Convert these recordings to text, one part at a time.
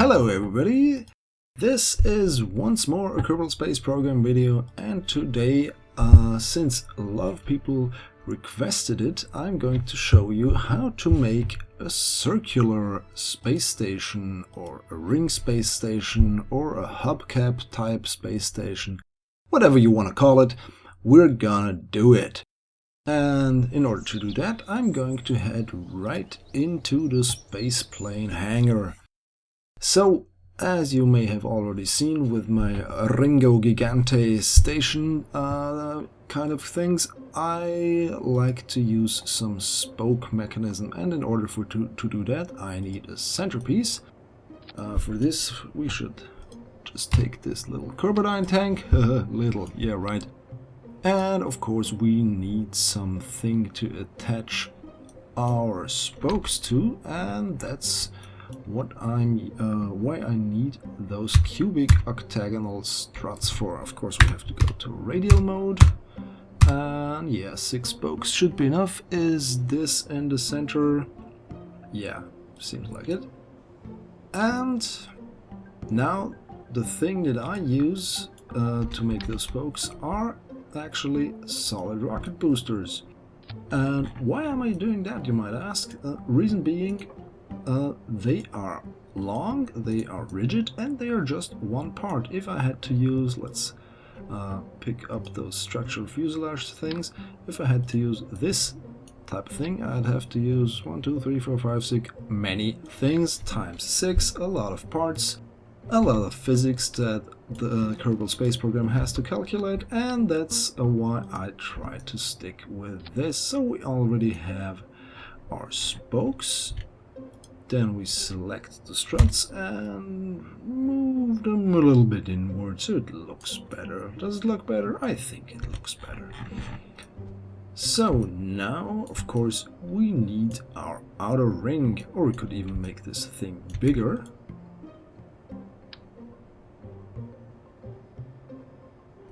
Hello everybody, this is once more a Kerbal Space Program video, and today, since a lot of people requested it, I'm going to show you how to make a circular space station or a ring space station or a hubcap type space station, whatever you want to call it. We're gonna do it. And in order to do that, I'm going to head right into the space plane hangar. So, as you may have already seen with my Ringo Gigante station kind of things, I like to use some spoke mechanism, and in order to do that I need a centerpiece. For this we should just take this little Kerbal tank, little, yeah right. And of course we need something to attach our spokes to, and that's what why I need those cubic octagonal struts for. Of course we have to go to radial mode, and yeah, 6 spokes should be enough. Is this in the center? Yeah, seems like it. And now the thing that I use to make those spokes are actually solid rocket boosters. And why am I doing that, you might ask? Reason being, they are long, they are rigid, and they are just one part. If I had to use, let's pick up those structural fuselage things, if I had to use this type of thing, I'd have to use 1, 2, 3, 4, 5, 6, many things times 6, a lot of parts, a lot of physics that the Kerbal Space Program has to calculate, and that's why I try to stick with this. So we already have our spokes. Then we select the struts and move them a little bit inward so it looks better. Does it look better? I think it looks better. So now, of course, we need our outer ring, or we could even make this thing bigger.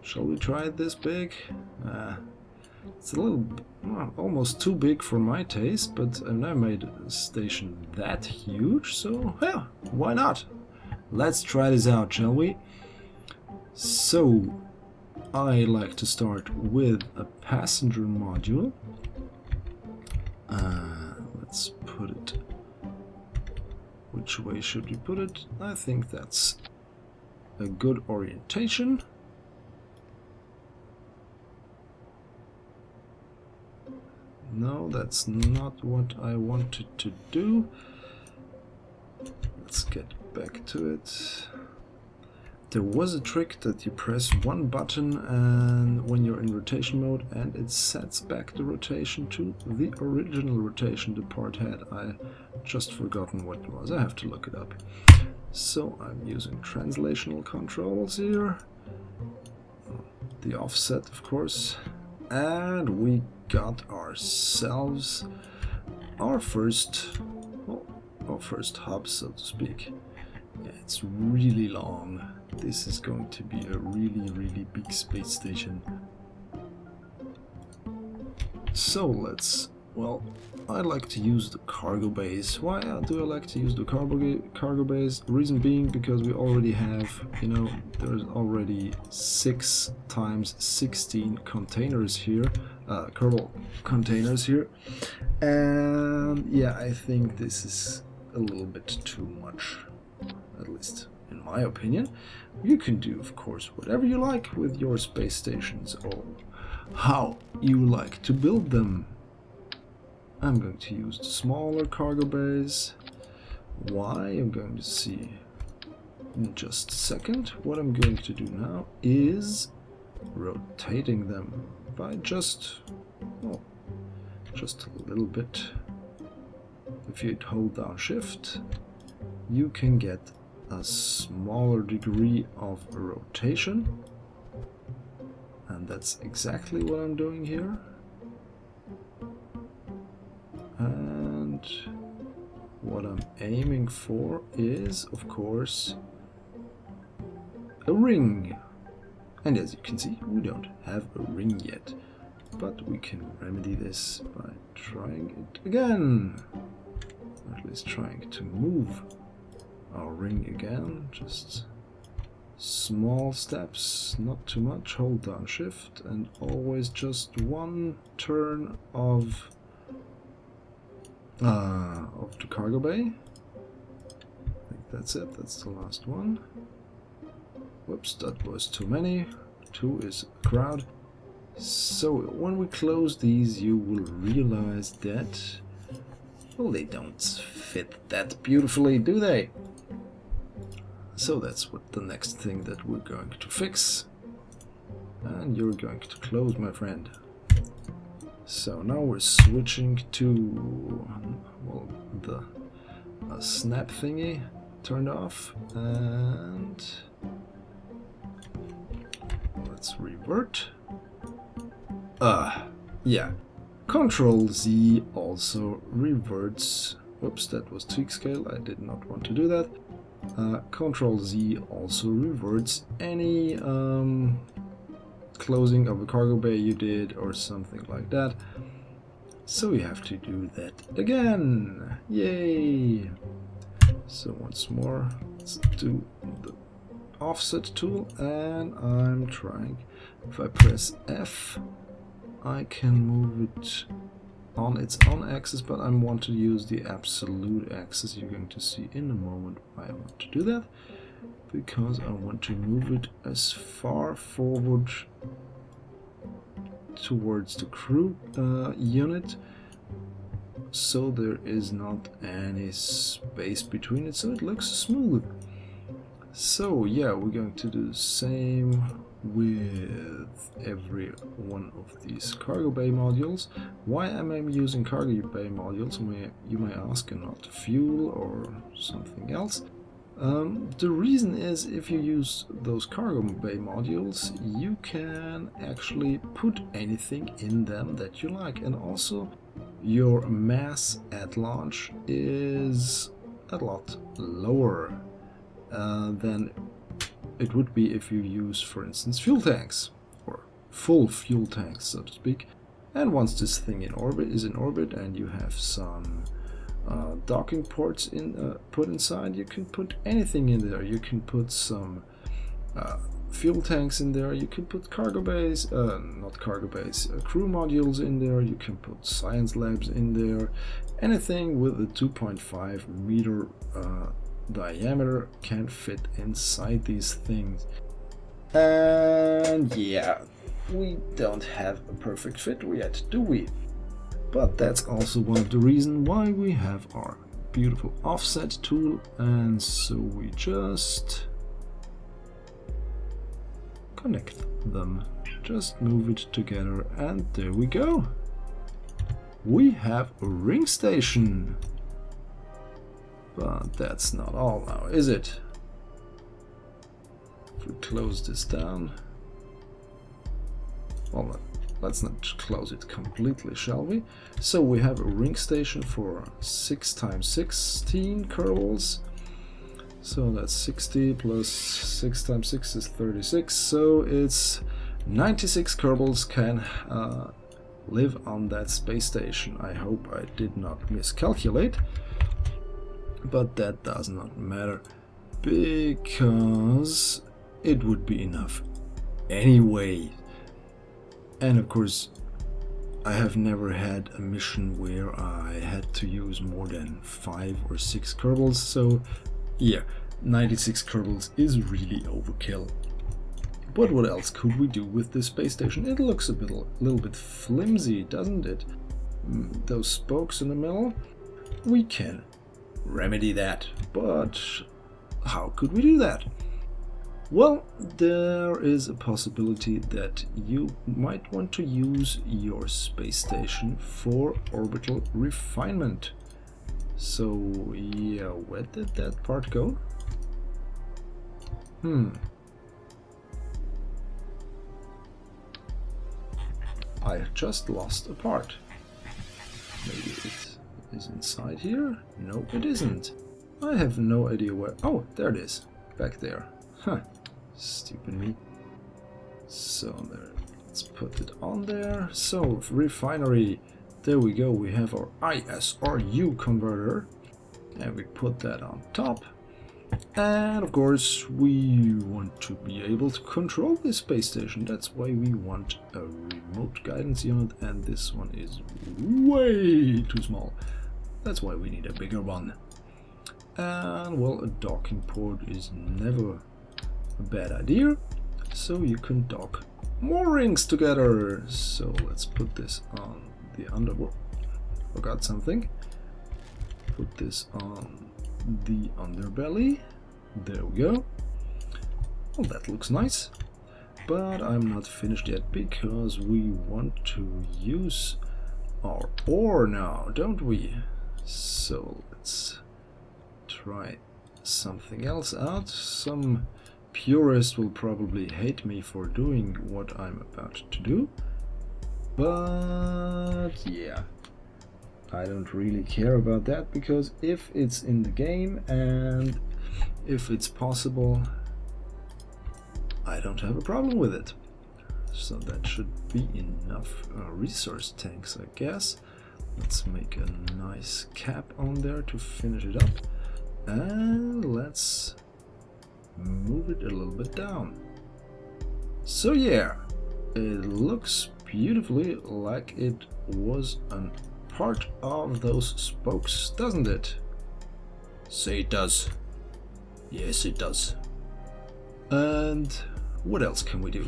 Shall we try it this big? It's a little, well, almost too big for my taste, but I've never made a station that huge, so yeah, why not? Let's try this out, shall we? So, I like to start with a passenger module. Let's put it... Which way should we put it? I think that's a good orientation. No, that's not what I wanted to do. Let's get back to it. There was a trick that you press one button and when you're in rotation mode, and it sets back the rotation to the original rotation the part had. I just forgotten what it was. I have to look it up. So I'm using translational controls here. The offset, of course. And we got ourselves our first hub, so to speak. Yeah, it's really long. This is going to be a really big space station. So let's, well, I like to use the cargo bays. Why do I like to use the cargo bays? Reason being because we already have, you know, there's already 6 times 16 containers here, Kerbal containers here, and yeah, I think this is a little bit too much, at least in my opinion. You can do, of course, whatever you like with your space stations or how you like to build them. I'm going to use the smaller cargo bays. Why? I'm going to see in just a second. What I'm going to do now is rotating them by just, well, just a little bit. If you hold down shift, you can get a smaller degree of rotation, and that's exactly what I'm doing here. And what I'm aiming for is, of course, a ring. And as you can see, we don't have a ring yet, but we can remedy this by trying it again. Or at least trying to move our ring again, just small steps, not too much. Hold down shift and always just one turn of the cargo bay. I think that's it, that's the last one. Whoops, that was too many. 2 is a crowd. So when we close these, you will realize that, well, they don't fit that beautifully, do they? So that's what the next thing that we're going to fix. And you're going to close, my friend. So now we're switching to, well, the snap thingy turned off, and let's revert. Yeah, Control Z also reverts. Whoops, that was tweak scale, I did not want to do that. Control Z also reverts any closing of a cargo bay you did or something like that. So you have to do that again. Yay! So once more, let's do the offset tool, and I'm trying. If I press F, I can move it on its own axis, but I want to use the absolute axis. You're going to see in a moment why I want to do that, because I want to move it as far forward towards the crew unit, so there is not any space between it, so it looks smooth. So yeah, we're going to do the same with every one of these cargo bay modules. Why am I using cargo bay modules, you may ask, and not fuel or something else? The reason is, if you use those cargo bay modules, you can actually put anything in them that you like, and also your mass at launch is a lot lower than it would be if you use, for instance, fuel tanks, or full fuel tanks, so to speak. And once this thing is in orbit and you have some docking ports put inside, you can put anything in there. You can put some fuel tanks in there, you can put cargo bays, not cargo bays, crew modules in there, you can put science labs in there. Anything with a 2.5 meter diameter can fit inside these things. And yeah, we don't have a perfect fit yet, do we? But that's also one of the reasons why we have our beautiful offset tool, and so we just connect them, just move it together, and there we go. We have a ring station. But that's not all now, is it? If we close this down, well, let's not close it completely, shall we? So we have a ring station for 6 × 16 Kerbals. So that's 60 plus 6 × 6 is 36. So it's 96 Kerbals can live on that space station. I hope I did not miscalculate. But that does not matter, because it would be enough anyway. And of course, I have never had a mission where I had to use more than 5 or 6 Kerbals, so yeah, 96 Kerbals is really overkill. But what else could we do with this space station? It looks a little bit flimsy, doesn't it? Those spokes in the middle, we can remedy that, but how could we do that? Well, there is a possibility that you might want to use your space station for orbital refinement. So yeah, where did that part go? I just lost a part. Maybe it is inside here? No, it isn't. I have no idea where. Oh, there it is. Back there. Huh. Stupid me. So there. Let's put it on there. So, refinery. There we go. We have our ISRU converter. And we put that on top. And of course we want to be able to control this space station. That's why we want a remote guidance unit, and this one is way too small. That's why we need a bigger one. And well, a docking port is never a bad idea, so you can dock more rings together. So let's put this on the underworld. Forgot something. Put this on the underbelly. There we go. Well, that looks nice. But I'm not finished yet because we want to use our ore now, don't we? So let's try something else out. Some purist will probably hate me for doing what I'm about to do. But yeah, I don't really care about that, because if it's in the game and if it's possible, I don't have a problem with it. So that should be enough resource tanks, I guess. Let's make a nice cap on there to finish it up. And let's move it a little bit down. So yeah, it looks beautifully like it was a part of those spokes, doesn't it? Say it does. Yes, it does. And what else can we do?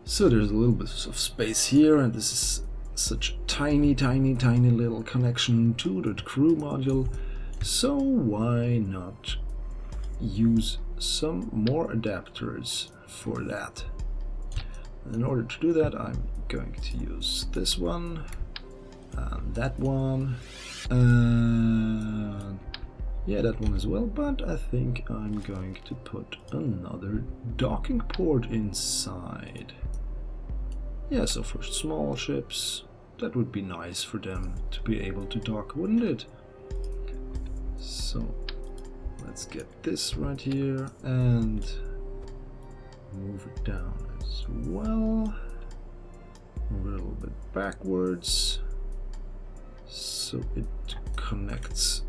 So there's a little bit of space here, and this is such a tiny little connection to the crew module. So why not use some more adapters for that? In order to do that, I'm going to use this one and that one, and yeah, that one as well, but I think I'm going to put another docking port inside. Yeah, so for small ships, that would be nice for them to be able to dock, wouldn't it? So let's get this right here and move it down as well. Move it a little bit backwards so it connects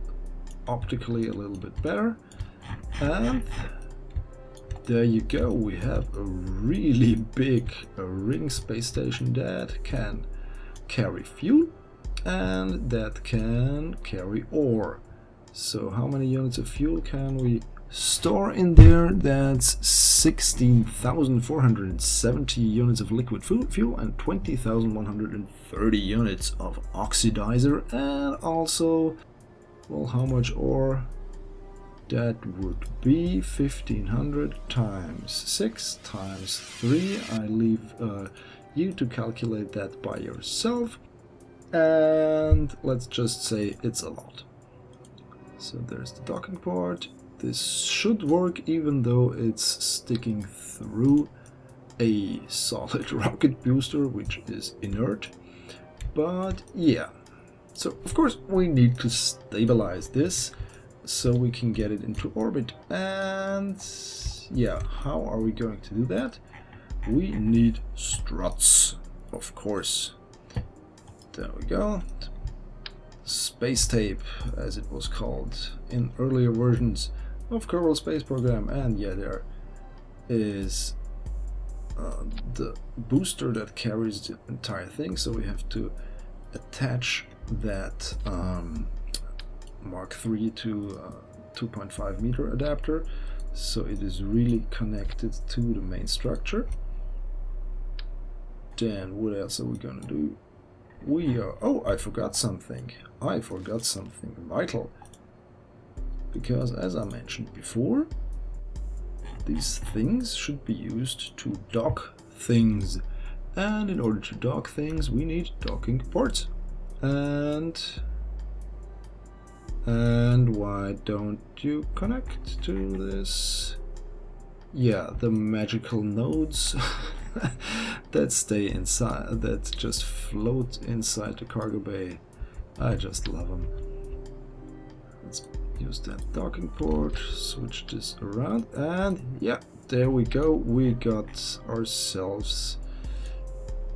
optically a little bit better. And there you go, we have a really big ring space station that can carry fuel and that can carry ore. So how many units of fuel can we store in there? That's 16,470 units of liquid fuel and 20,130 units of oxidizer, and also, well, how much ore? That would be 1500 times 6 times 3. I leave you to calculate that by yourself, and let's just say it's a lot. So there's the docking port. This should work even though it's sticking through a solid rocket booster, which is inert. But yeah, so of course we need to stabilize this so we can get it into orbit. And yeah, how are we going to do that? We need struts, of course. There we go. Space tape, as it was called in earlier versions of Kerbal Space Program. And yeah, there is the booster that carries the entire thing, so we have to attach that Mark III to 2.5 meter adapter, so it is really connected to the main structure. Then what else are we gonna do? We are, oh, I forgot something vital, because as I mentioned before, these things should be used to dock things, and in order to dock things we need docking ports. And why don't you connect to this? Yeah, the magical nodes that stay inside, that just float inside the cargo bay. I just love them. Let's use that docking port, switch this around, and yeah, there we go. We got ourselves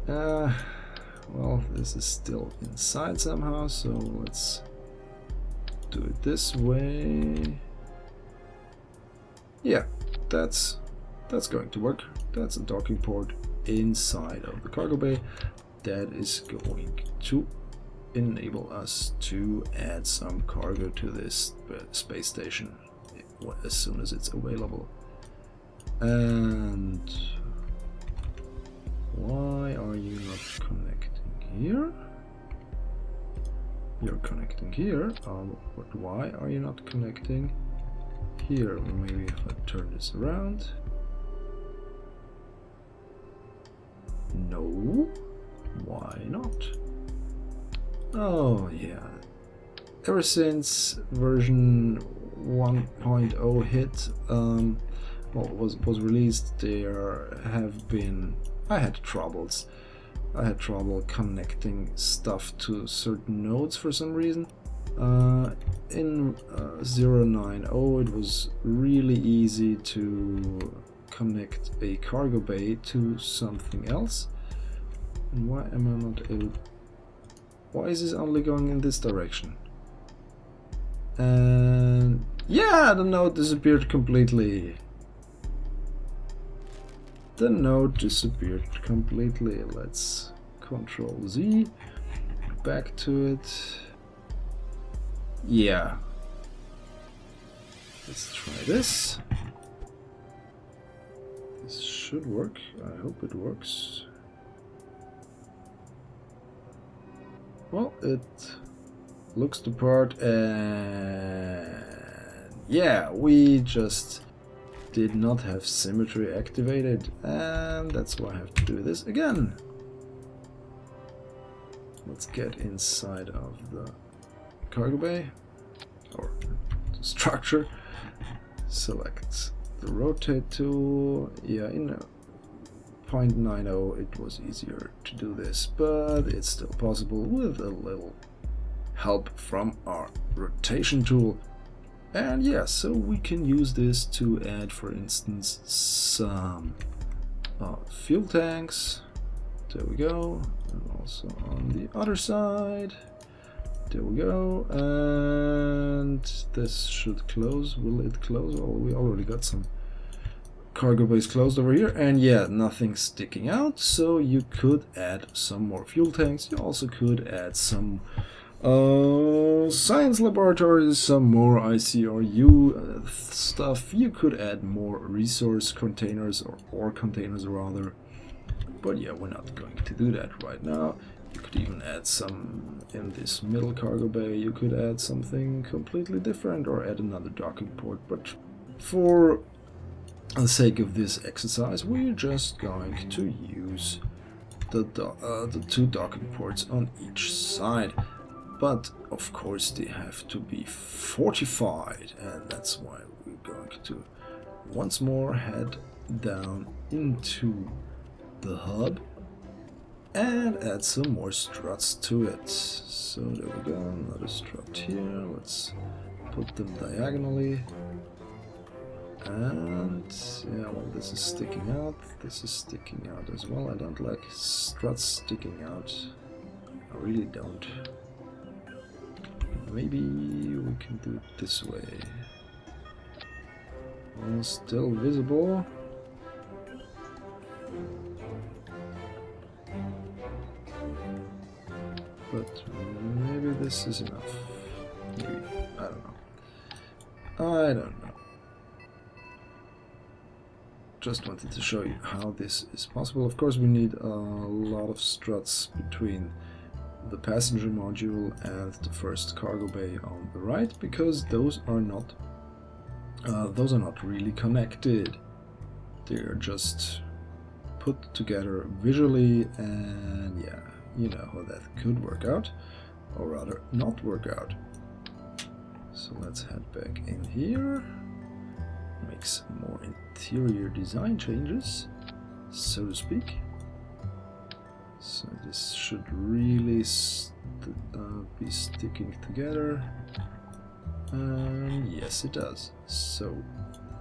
well, this is still inside somehow, so let's do it this way. Yeah, that's going to work. That's a docking port inside of the cargo bay. That is going to enable us to add some cargo to this space station as soon as it's available. And why are you not connecting here? You're connecting here, but why are you not connecting here? Maybe if I turn this around. No, why not? Oh yeah, ever since version 1.0 hit, was released, I had troubles. I had trouble connecting stuff to certain nodes for some reason. In 0.9.0 it was really easy to connect a cargo bay to something else. And why am I not able? Why is this only going in this direction? And yeah, the node disappeared completely. The node disappeared completely. Let's Control Z, back to it. Yeah. Let's try this. This should work. I hope it works. Well, it looks the part, and yeah, we just did not have symmetry activated, and that's why I have to do this again. Let's get inside of the cargo bay, or the structure. Select the rotate tool. Yeah, in 0.90 it was easier to do this, but it's still possible with a little help from our rotation tool. And yeah, so we can use this to add, for instance, some fuel tanks. There we go. And also on the other side. There we go. And this should close. Will it close? Oh, we already got some cargo bays closed over here. And yeah, nothing's sticking out. So you could add some more fuel tanks. You also could add some science laboratories, some more ICRU stuff. You could add more resource containers, or ore containers rather, but yeah, we're not going to do that right now. You could even add some in this middle cargo bay. You could add something completely different or add another docking port, but for the sake of this exercise we're just going to use the two docking ports on each side. But of course they have to be fortified, and that's why we're going to once more head down into the hub and add some more struts to it. So there we go, another strut here. Let's put them diagonally. And yeah, well, this is sticking out. This is sticking out as well. I don't like struts sticking out. I really don't. Maybe we can do it this way. Well, still visible. But maybe this is enough. Maybe. I don't know. I don't know. Just wanted to show you how this is possible. Of course we need a lot of struts between the passenger module and the first cargo bay on the right, because those are not really connected. They are just put together visually, and yeah, you know how that could work out, or rather not work out. So let's head back in here, make some more interior design changes, so to speak. So this should really be sticking together, and yes it does. So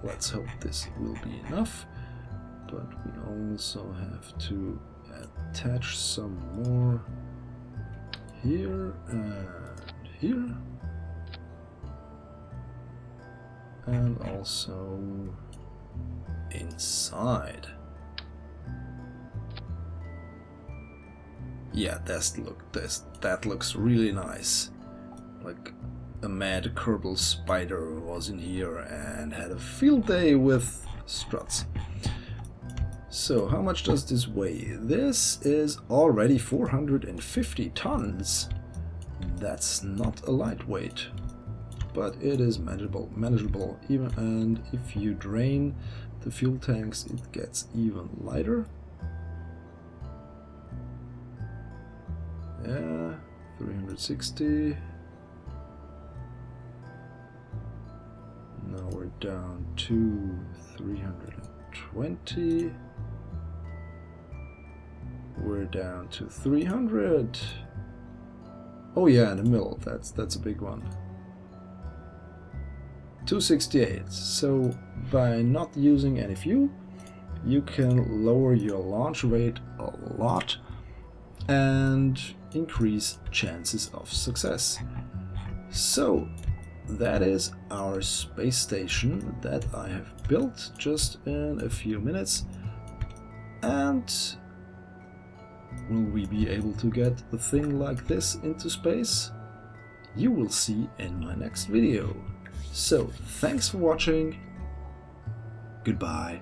let's hope this will be enough, but we also have to attach some more here and here. and also inside. Yeah, that looks really nice. Like a mad Kerbal spider was in here and had a field day with struts. So how much does this weigh? This is already 450 tons. That's not a lightweight, but it is manageable even, and if you drain the fuel tanks it gets even lighter. Yeah, 360. Now we're down to 320. We're down to 300. Oh yeah, in the middle, that's a big one. 268. So by not using any fuel, you can lower your launch rate a lot and increase chances of success. So that is our space station that I have built just in a few minutes. And will we be able to get a thing like this into space? You will see in my next video. So thanks for watching. Goodbye.